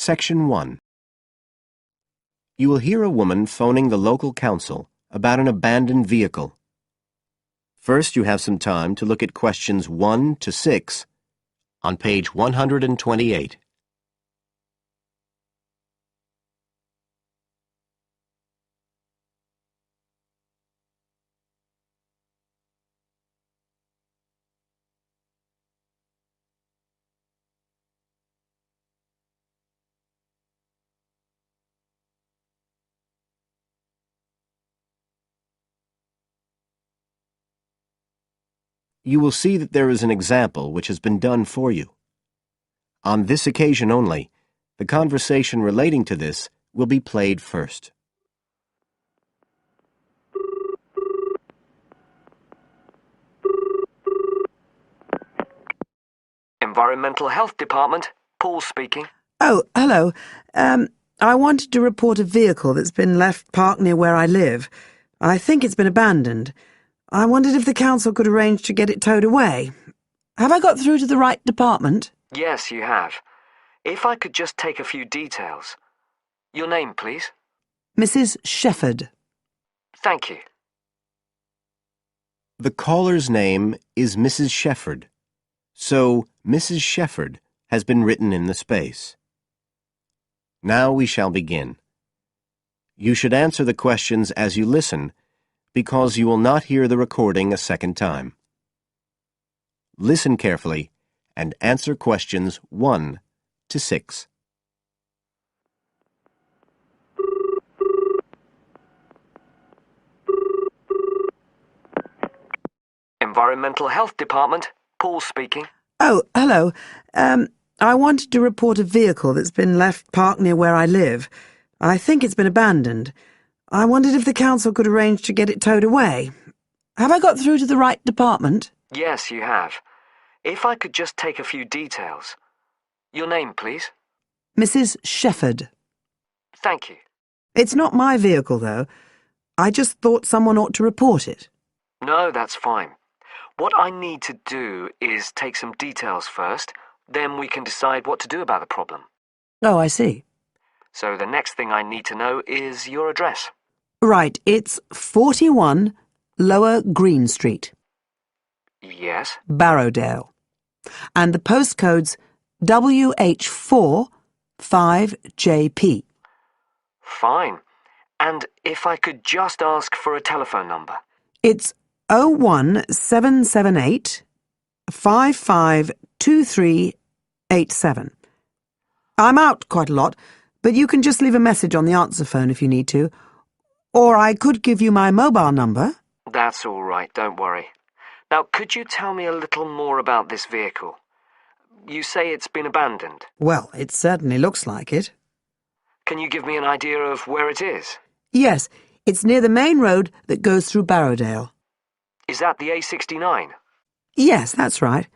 Section 1. You will hear a woman phoning the local council about an abandoned vehicle. First, you have some time to look at questions 1 to 6 on page 128. You will see that there is an example which has been done for you. On this occasion only, the conversation relating to this will be played first. Environmental Health Department, Paul speaking. Oh, hello. I wanted to report a vehicle that's been left parked near where I live. I think it's been abandoned. I wondered if the council could arrange to get it towed away. Have I got through to the right department? Yes, you have. If I could just take a few details. Your name, please? Mrs. Shefford. Thank you. The caller's name is Mrs. Shefford, so Mrs. Shefford has been written in the space. Now we shall begin. You should answer the questions as you listen, because you will not hear the recording a second time. Listen carefully and answer questions 1 to 6. Environmental Health Department, Paul speaking. Oh, hello. I wanted to report a vehicle that's been left parked near where I live. I think it's been abandoned. I wondered if the council could arrange to get it towed away. Have I got through to the right department? Yes, you have. If I could just take a few details. Your name, please? Mrs. Shefford. Thank you. It's not my vehicle, though. I just thought someone ought to report it. No, that's fine. What I need to do is take some details first, then we can decide what to do about the problem. Oh, I see. So the next thing I need to know is your address. Right, it's 41 Lower Green Street, Yes? Barrowdale. And the postcode's WH4 5JP. Fine. And if I could just ask for a telephone number. It's 01778 552387. I'm out quite a lot, but you can just leave a message on the answer phone if you need to. Or I could give you my mobile number. That's all right, don't worry. Now, could you tell me a little more about this vehicle? You say it's been abandoned. Well, it certainly looks like it. Can you give me an idea of where it is? Yes, it's near the main road that goes through Barrowdale. Is that the A69? Yes, that's right.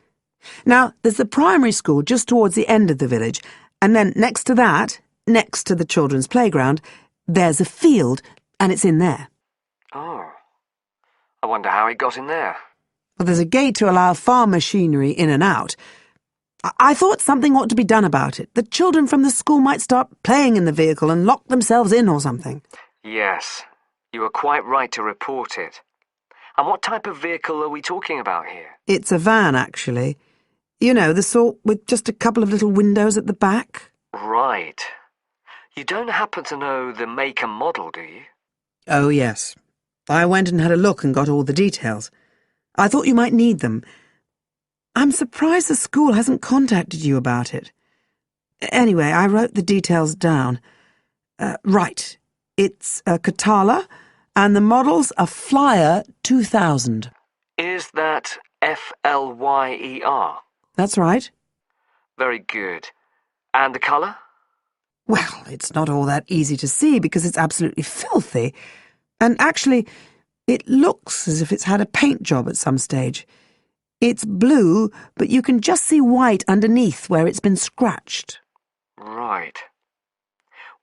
Now, there's the primary school just towards the end of the village, and then next to that, next to the children's playground, there's a field, and it's in there. Oh. I wonder how it got in there. Well, there's a gate to allow farm machinery in and out. I thought something ought to be done about it. The children from the school might start playing in the vehicle and lock themselves in or something. Yes, you were quite right to report it. And what type of vehicle are we talking about here? It's a van, actually. You know, the sort with just a couple of little windows at the back. Right. You don't happen to know the make and model, do you? Oh, yes. I went and had a look and got all the details. I thought you might need them. I'm surprised the school hasn't contacted you about it. Anyway, I wrote the details down. Right. It's a Catala, and the model's a Flyer 2000. Is that Flyer? That's right. Very good. And the colour? Well, it's not all that easy to see because it's absolutely filthy. And actually, it looks as if it's had a paint job at some stage. It's blue, but you can just see white underneath where it's been scratched. Right.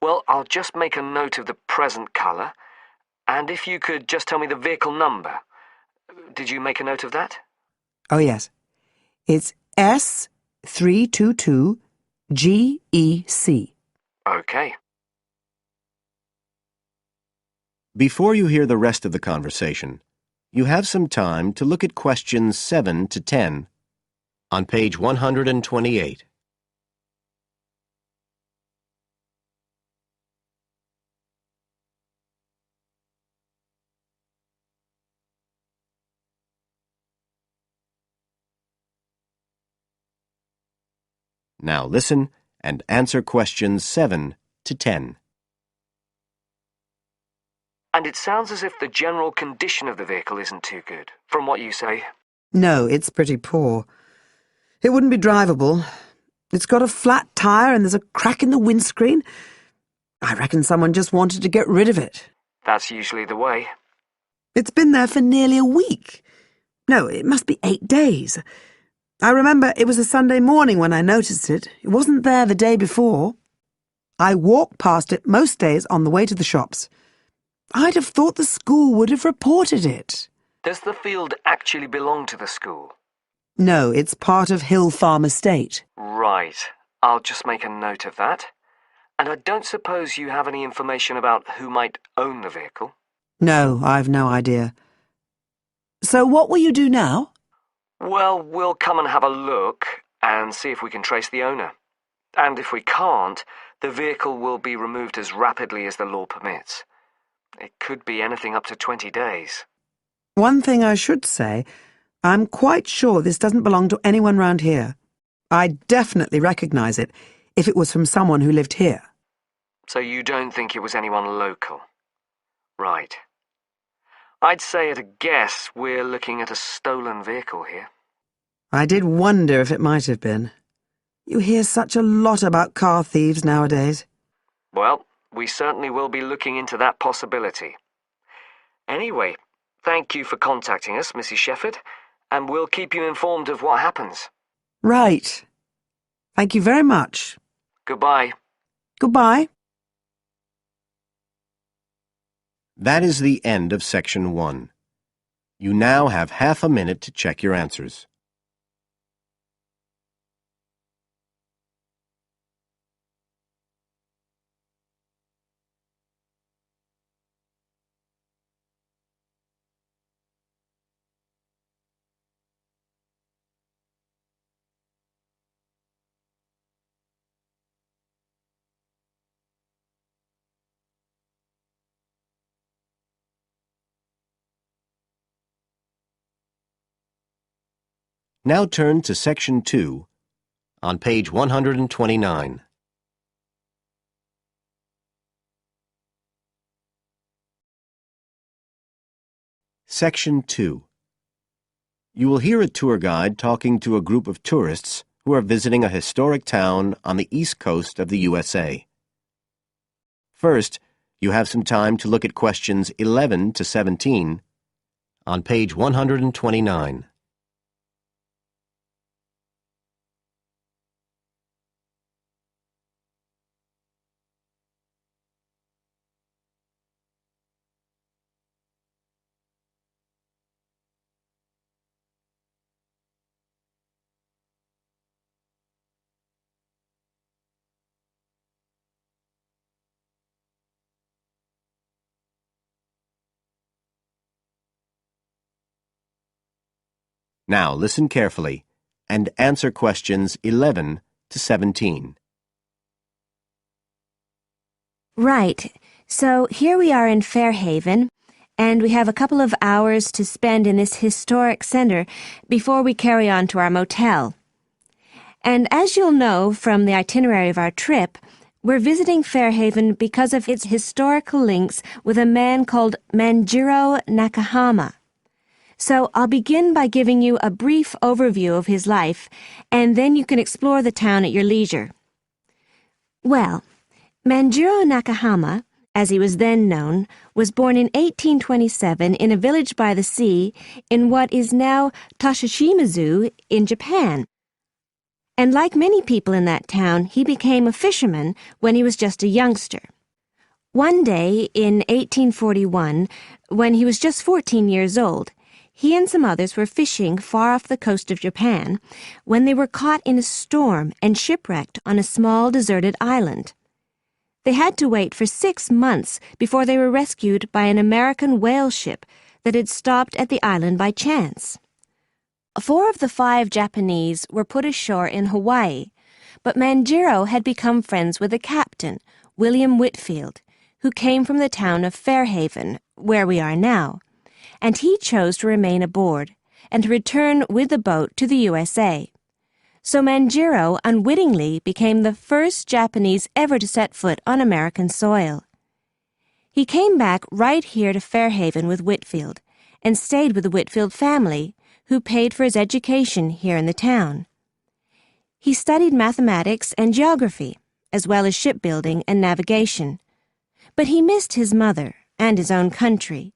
Well, I'll just make a note of the present colour. And if you could just tell me the vehicle number. Did you make a note of that? Oh, yes. It's S322GEC. Okay. Before you hear the rest of the conversation, you have some time to look at questions 7 to 10 on page 128. Now listen and answer questions 7 to 10. And it sounds as if the general condition of the vehicle isn't too good, from what you say. No, it's pretty poor. It wouldn't be drivable. It's got a flat tire and there's a crack in the windscreen. I reckon someone just wanted to get rid of it. That's usually the way. It's been there for nearly a week. No, it must be 8 days. I remember it was a Sunday morning when I noticed it. It wasn't there the day before. I walk past it most days on the way to the shops. I'd have thought the school would have reported it. Does the field actually belong to the school? No, it's part of Hill Farm Estate. Right. I'll just make a note of that. And I don't suppose you have any information about who might own the vehicle? No, I've no idea. So what will you do now? Well, we'll come and have a look and see if we can trace the owner. And if we can't, the vehicle will be removed as rapidly as the law permits. It could be anything up to 20 days. One thing I should say, I'm quite sure this doesn't belong to anyone round here. I'd definitely recognise it if it was from someone who lived here. So you don't think it was anyone local? Right. I'd say at a guess we're looking at a stolen vehicle here. I did wonder if it might have been. You hear such a lot about car thieves nowadays. Well, we certainly will be looking into that possibility. Anyway, thank you for contacting us, Mrs. Shefford, and we'll keep you informed of what happens. Right. Thank you very much. Goodbye. Goodbye. That is the end of section 1. You now have half a minute to check your answers. Now turn to section 2 on page 129. Section 2. You will hear a tour guide talking to a group of tourists who are visiting a historic town on the east coast of the USA. First, you have some time to look at questions 11 to 17 on page 129. Now listen carefully and answer questions 11 to 17. Right. So here we are in Fairhaven, and we have a couple of hours to spend in this historic center before we carry on to our motel. And as you'll know from the itinerary of our trip, we're visiting Fairhaven because of its historical links with a man called Manjiro Nakahama. So I'll begin by giving you a brief overview of his life, and then you can explore the town at your leisure. Well, Manjiro Nakahama, as he was then known, was born in 1827 in a village by the sea in what is now Toshishimazu in Japan. And like many people in that town, he became a fisherman when he was just a youngster. One day in 1841, when he was just 14 years old, he and some others were fishing far off the coast of Japan when they were caught in a storm and shipwrecked on a small deserted island. They had to wait for 6 months before they were rescued by an American whale ship that had stopped at the island by chance. 4 of the 5 Japanese were put ashore in Hawaii, but Manjiro had become friends with the captain, William Whitfield, who came from the town of Fairhaven, where we are now, and he chose to remain aboard and to return with the boat to the USA. So Manjiro unwittingly became the first Japanese ever to set foot on American soil. He came back right here to Fairhaven with Whitfield and stayed with the Whitfield family, who paid for his education here in the town. He studied mathematics and geography, as well as shipbuilding and navigation. But he missed his mother and his own country,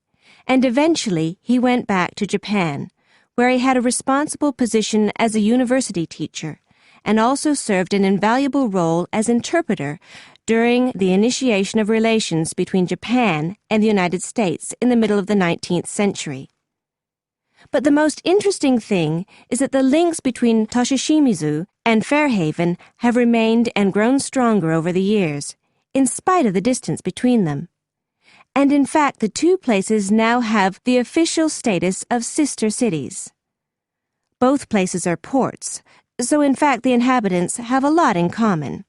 and eventually he went back to Japan, where he had a responsible position as a university teacher and also served an invaluable role as interpreter during the initiation of relations between Japan and the United States in the middle of the 19th century. But the most interesting thing is that the links between Toshishimizu and Fairhaven have remained and grown stronger over the years, in spite of the distance between them. And in fact, the 2 places now have the official status of sister cities. Both places are ports, so in fact the inhabitants have a lot in common.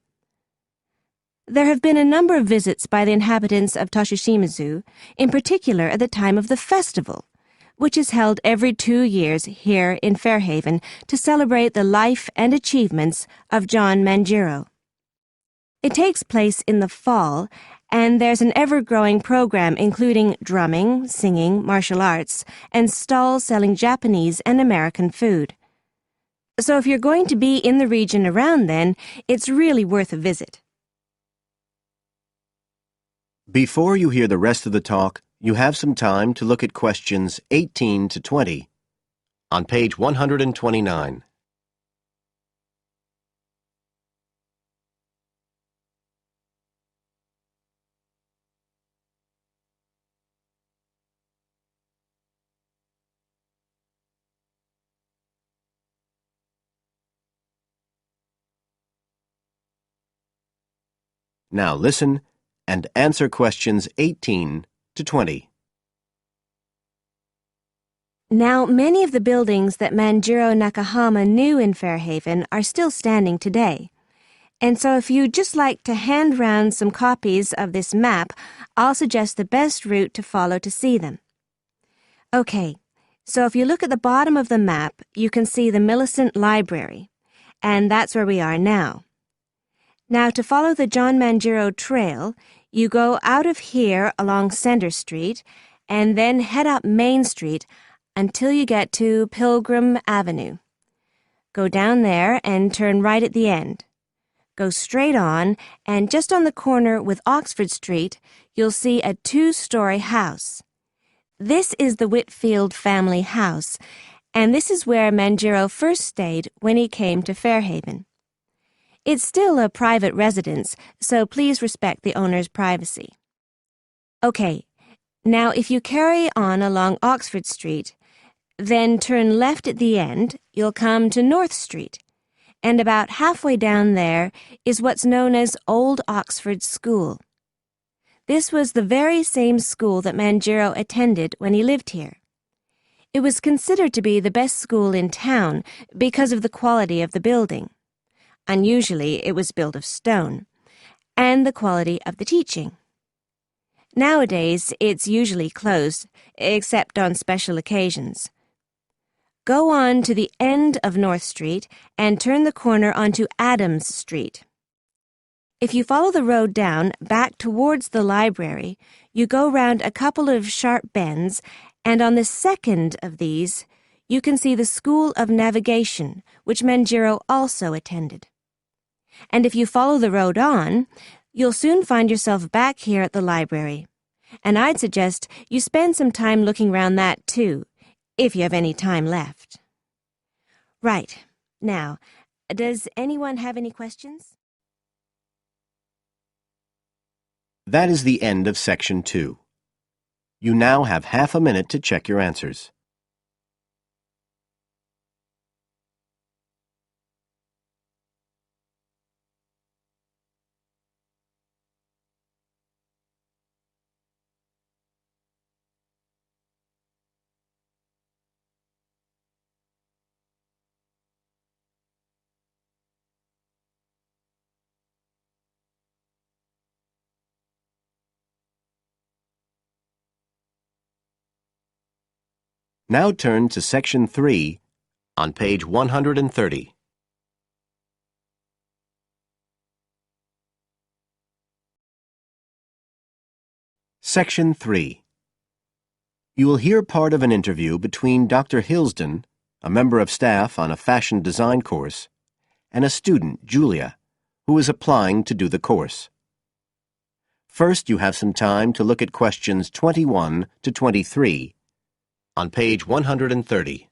There have been a number of visits by the inhabitants of Toshishimizu, in particular at the time of the festival, which is held every 2 years here in Fairhaven to celebrate the life and achievements of John Manjiro. It takes place in the fall, and there's an ever-growing program including drumming, singing, martial arts, and stalls selling Japanese and American food. So if you're going to be in the region around then, it's really worth a visit. Before you hear the rest of the talk, you have some time to look at questions 18 to 20 on page 129. Now listen and answer questions 18 to 20. Now, many of the buildings that Manjiro Nakahama knew in Fairhaven are still standing today. And so if you'd just like to hand round some copies of this map, I'll suggest the best route to follow to see them. Okay, so if you look at the bottom of the map, you can see the Millicent Library, and that's where we are now. Now, to follow the John Manjiro Trail, you go out of here along Center Street and then head up Main Street until you get to Pilgrim Avenue. Go down there and turn right at the end. Go straight on, and just on the corner with Oxford Street, you'll see a 2-story house. This is the Whitfield family house, and this is where Manjiro first stayed when he came to Fairhaven. It's still a private residence, so please respect the owner's privacy. Okay, now if you carry on along Oxford Street, then turn left at the end, you'll come to North Street, and about halfway down there is what's known as Old Oxford School. This was the very same school that Manjiro attended when he lived here. It was considered to be the best school in town because of the quality of the building. Unusually, it was built of stone, and the quality of the teaching. Nowadays, it's usually closed, except on special occasions. Go on to the end of North Street and turn the corner onto Adams Street. If you follow the road down back towards the library, you go round a couple of sharp bends, and on the second of these, you can see the School of Navigation, which Manjiro also attended. And if you follow the road on, you'll soon find yourself back here at the library. And I'd suggest you spend some time looking around that too, if you have any time left. Right. Now, does anyone have any questions? That is the end of section 2. You now have half a minute to check your answers. Now turn to Section 3 on page 130. Section 3. You will hear part of an interview between Dr. Hilsden, a member of staff on a fashion design course, and a student, Julia, who is applying to do the course. First, you have some time to look at questions 21 to 23 on page 130.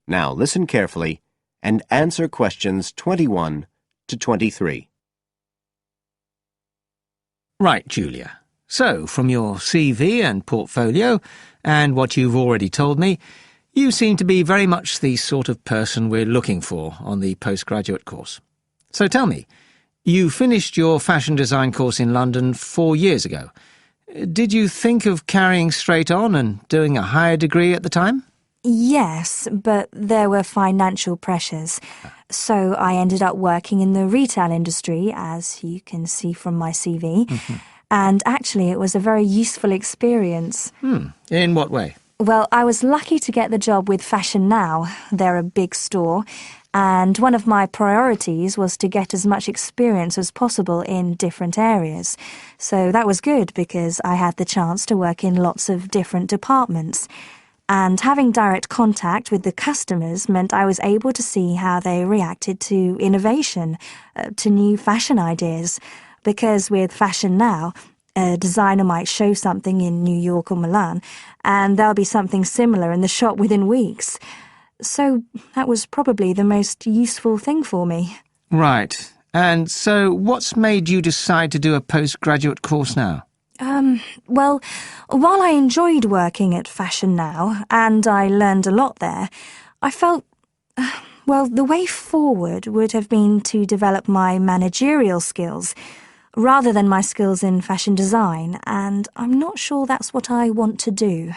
Now listen carefully and answer questions 21 to 23. Right, Julia. So, from your CV and portfolio, and what you've already told me, you seem to be very much the sort of person we're looking for on the postgraduate course. So tell me, you finished your fashion design course in London 4 years ago. Did you think of carrying straight on and doing a higher degree at the time? Yes, but there were financial pressures. So I ended up working in the retail industry, as you can see from my CV. And actually, it was a very useful experience. In what way? Well, I was lucky to get the job with Fashion Now. They're a big store. And one of my priorities was to get as much experience as possible in different areas. So that was good because I had the chance to work in lots of different departments. And having direct contact with the customers meant I was able to see how they reacted to innovation, to new fashion ideas. Because with Fashion Now, a designer might show something in New York or Milan, and there'll be something similar in the shop within weeks. So that was probably the most useful thing for me. Right. And so what's made you decide to do a postgraduate course now? Well, while I enjoyed working at Fashion Now, and I learned a lot there, I felt, the way forward would have been to develop my managerial skills, rather than my skills in fashion design, and I'm not sure that's what I want to do.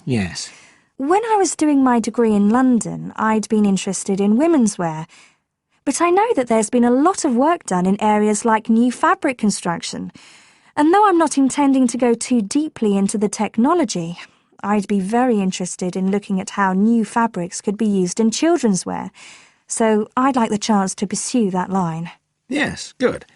Yes. When I was doing my degree in London, I'd been interested in women's wear, but I know that there's been a lot of work done in areas like new fabric construction. And though I'm not intending to go too deeply into the technology, I'd be very interested in looking at how new fabrics could be used in children's wear. So I'd like the chance to pursue that line. Yes, good.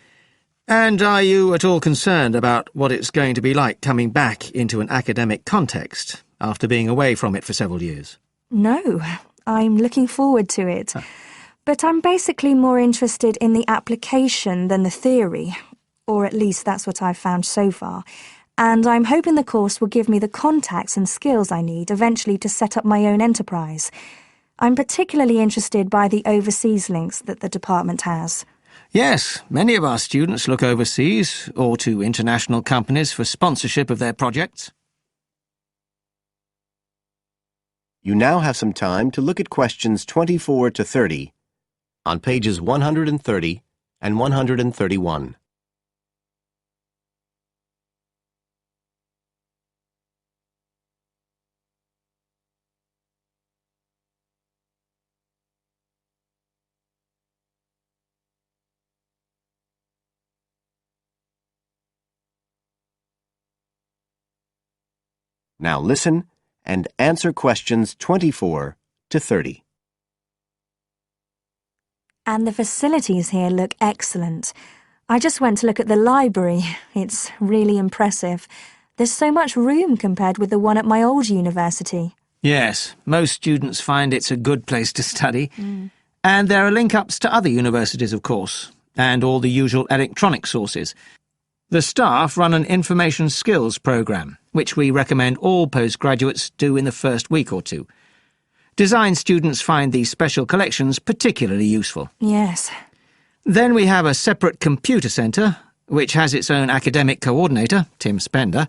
And are you at all concerned about what it's going to be like coming back into an academic context after being away from it for several years? No, I'm looking forward to it. But I'm basically more interested in the application than the theory. Or at least that's what I've found so far, and I'm hoping the course will give me the contacts and skills I need eventually to set up my own enterprise. I'm particularly interested by the overseas links that the department has. Yes, many of our students look overseas or to international companies for sponsorship of their projects. You now have some time to look at questions 24 to 30 on pages 130 and 131. Now listen and answer questions 24 to 30. And the facilities here look excellent. I just went to look at the library. It's really impressive. There's so much room compared with the one at my old university. Yes, most students find it's a good place to study. And there are link-ups to other universities, of course, and all the usual electronic sources. The staff run an information skills programme, which we recommend all postgraduates do in the first week or two. Design students find these special collections particularly useful. Yes. Then we have a separate computer centre, which has its own academic coordinator, Tim Spender.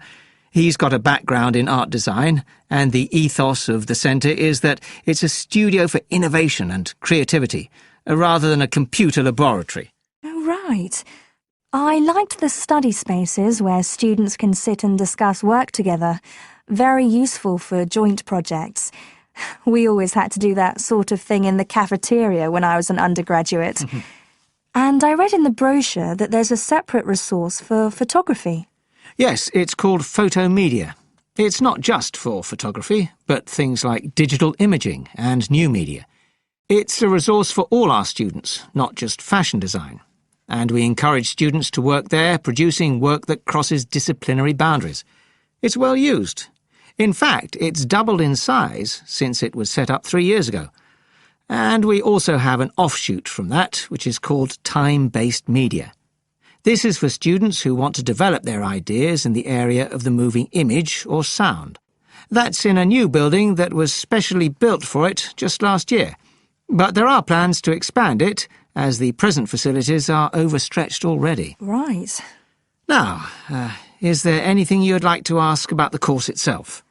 He's got a background in art design, and the ethos of the centre is that it's a studio for innovation and creativity, rather than a computer laboratory. Oh, right. I liked the study spaces where students can sit and discuss work together. Very useful for joint projects. We always had to do that sort of thing in the cafeteria when I was an undergraduate. And I read in the brochure that there's a separate resource for photography. Yes, it's called Photomedia. It's not just for photography, but things like digital imaging and new media. It's a resource for all our students, not just fashion design. And we encourage students to work there, producing work that crosses disciplinary boundaries. It's well used. In fact, it's doubled in size since it was set up 3 years ago. And we also have an offshoot from that, which is called time-based media. This is for students who want to develop their ideas in the area of the moving image or sound. That's in a new building that was specially built for it just last year. But there are plans to expand it, as the present facilities are overstretched already. Right. Now, is there anything you'd like to ask about the course itself?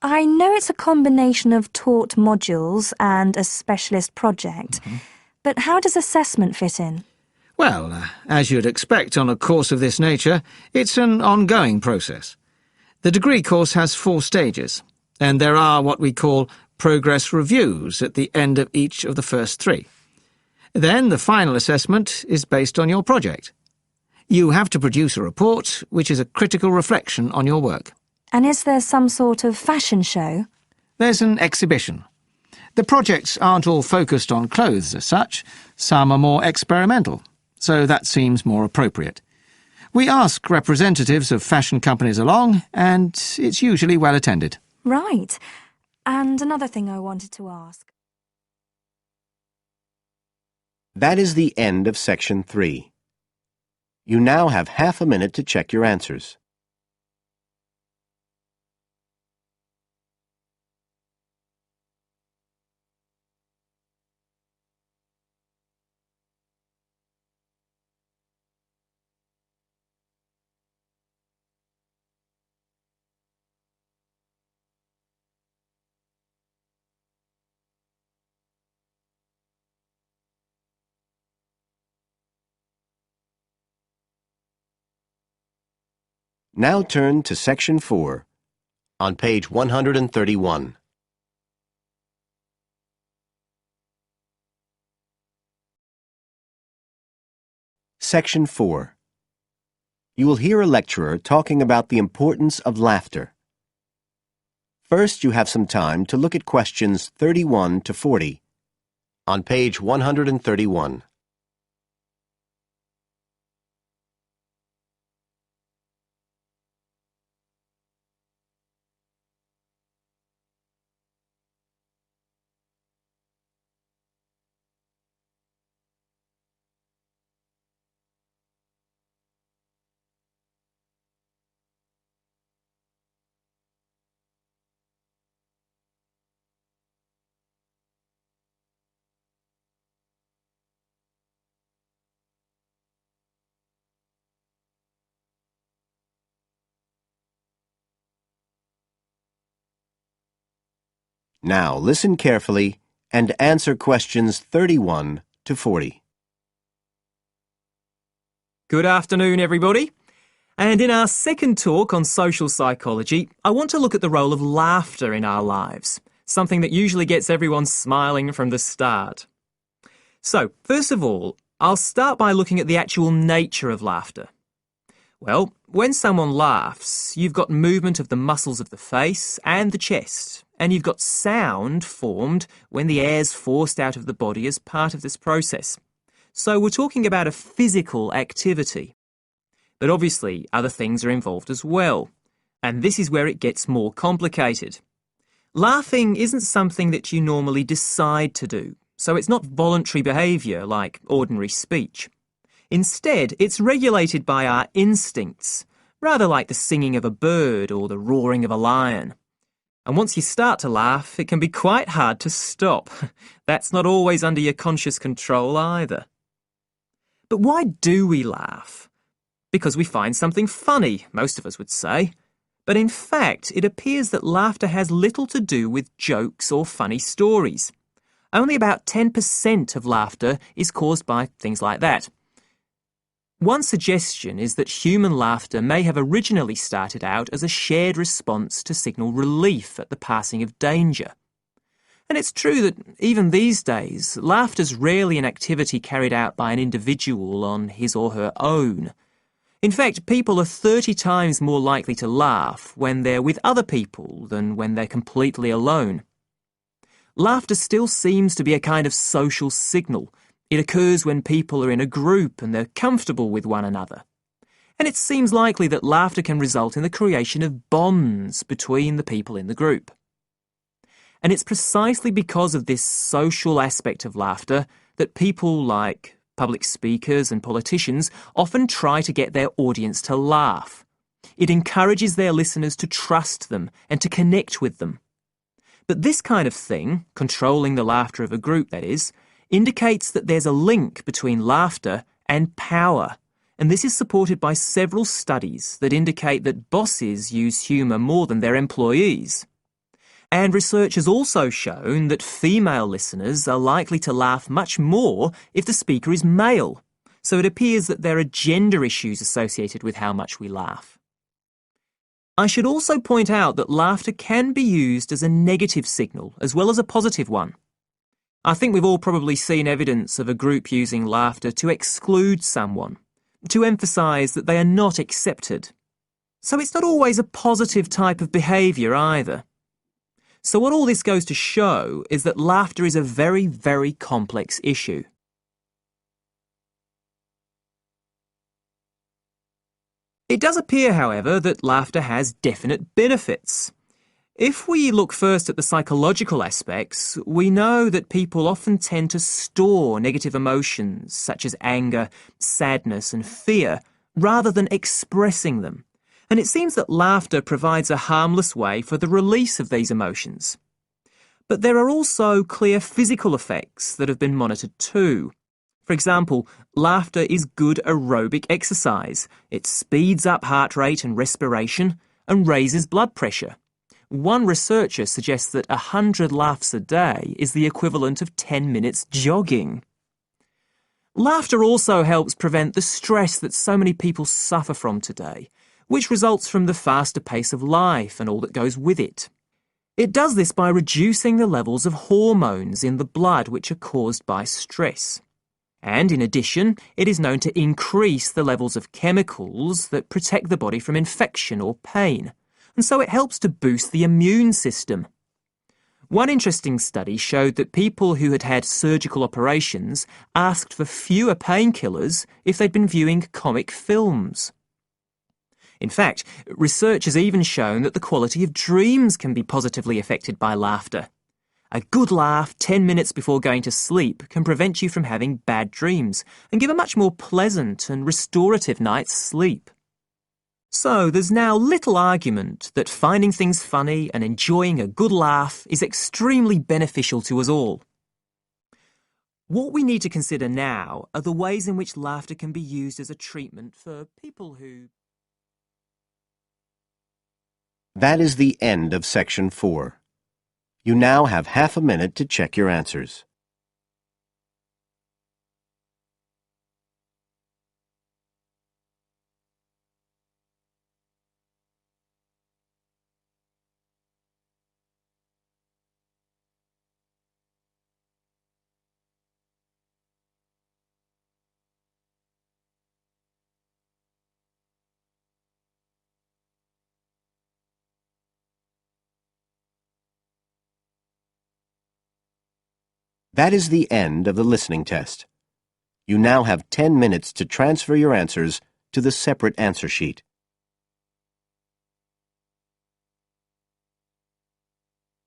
I know it's a combination of taught modules and a specialist project, but how does assessment fit in? Well, as you'd expect on a course of this nature, it's an ongoing process. The degree course has 4 stages, and there are what we call progress reviews at the end of each of the first 3. Then the final assessment is based on your project. You have to produce a report, which is a critical reflection on your work. And is there some sort of fashion show? There's an exhibition. The projects aren't all focused on clothes as such. Some are more experimental, so that seems more appropriate. We ask representatives of fashion companies along, and it's usually well attended. Right. And another thing I wanted to ask. That is the end of Section 3. You now have half a minute to check your answers. Now turn to Section 4, on page 131. Section 4. You will hear a lecturer talking about the importance of laughter. First, you have some time to look at questions 31 to 40, on page 131. Now listen carefully and answer questions 31 to 40. Good afternoon, everybody. And in our second talk on social psychology, I want to look at the role of laughter in our lives, something that usually gets everyone smiling from the start. So, first of all, I'll start by looking at the actual nature of laughter. Well, when someone laughs, you've got movement of the muscles of the face and the chest, and you've got sound formed when the air's forced out of the body as part of this process. So we're talking about a physical activity. But obviously, other things are involved as well, and this is where it gets more complicated. Laughing isn't something that you normally decide to do, so it's not voluntary behaviour like ordinary speech. Instead, it's regulated by our instincts, rather like the singing of a bird or the roaring of a lion. And once you start to laugh, it can be quite hard to stop. That's not always under your conscious control either. But why do we laugh? Because we find something funny, most of us would say. But in fact, it appears that laughter has little to do with jokes or funny stories. Only about 10% of laughter is caused by things like that. One suggestion is that human laughter may have originally started out as a shared response to signal relief at the passing of danger. And it's true that even these days, laughter's rarely an activity carried out by an individual on his or her own. In fact, people are 30 times more likely to laugh when they're with other people than when they're completely alone. Laughter still seems to be a kind of social signal. It occurs when people are in a group and they're comfortable with one another. And it seems likely that laughter can result in the creation of bonds between the people in the group. And it's precisely because of this social aspect of laughter that people like public speakers and politicians often try to get their audience to laugh. It encourages their listeners to trust them and to connect with them. But this kind of thing, controlling the laughter of a group that is, indicates that there's a link between laughter and power. And this is supported by several studies that indicate that bosses use humour more than their employees. And research has also shown that female listeners are likely to laugh much more if the speaker is male. So it appears that there are gender issues associated with how much we laugh. I should also point out that laughter can be used as a negative signal as well as a positive one. I think we've all probably seen evidence of a group using laughter to exclude someone, to emphasise that they are not accepted. So it's not always a positive type of behaviour either. So what all this goes to show is that laughter is a very, very complex issue. It does appear, however, that laughter has definite benefits. If we look first at the psychological aspects, we know that people often tend to store negative emotions such as anger, sadness and fear, rather than expressing them. And it seems that laughter provides a harmless way for the release of these emotions. But there are also clear physical effects that have been monitored too. For example, laughter is good aerobic exercise. It speeds up heart rate and respiration and raises blood pressure. One researcher suggests that 100 laughs a day is the equivalent of 10 minutes jogging. Laughter also helps prevent the stress that so many people suffer from today, which results from the faster pace of life and all that goes with it. It does this by reducing the levels of hormones in the blood which are caused by stress. And in addition, it is known to increase the levels of chemicals that protect the body from infection or pain, and so it helps to boost the immune system. One interesting study showed that people who had had surgical operations asked for fewer painkillers if they'd been viewing comic films. In fact, research has even shown that the quality of dreams can be positively affected by laughter. A good laugh 10 minutes before going to sleep can prevent you from having bad dreams and give a much more pleasant and restorative night's sleep. So there's now little argument that finding things funny and enjoying a good laugh is extremely beneficial to us all. What we need to consider now are the ways in which laughter can be used as a treatment for people who... That is the end of Section 4. You now have half a minute to check your answers. That is the end of the listening test. You now have 10 minutes to transfer your answers to the separate answer sheet.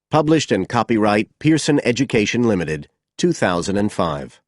Published and copyright Pearson Education Limited, 2005.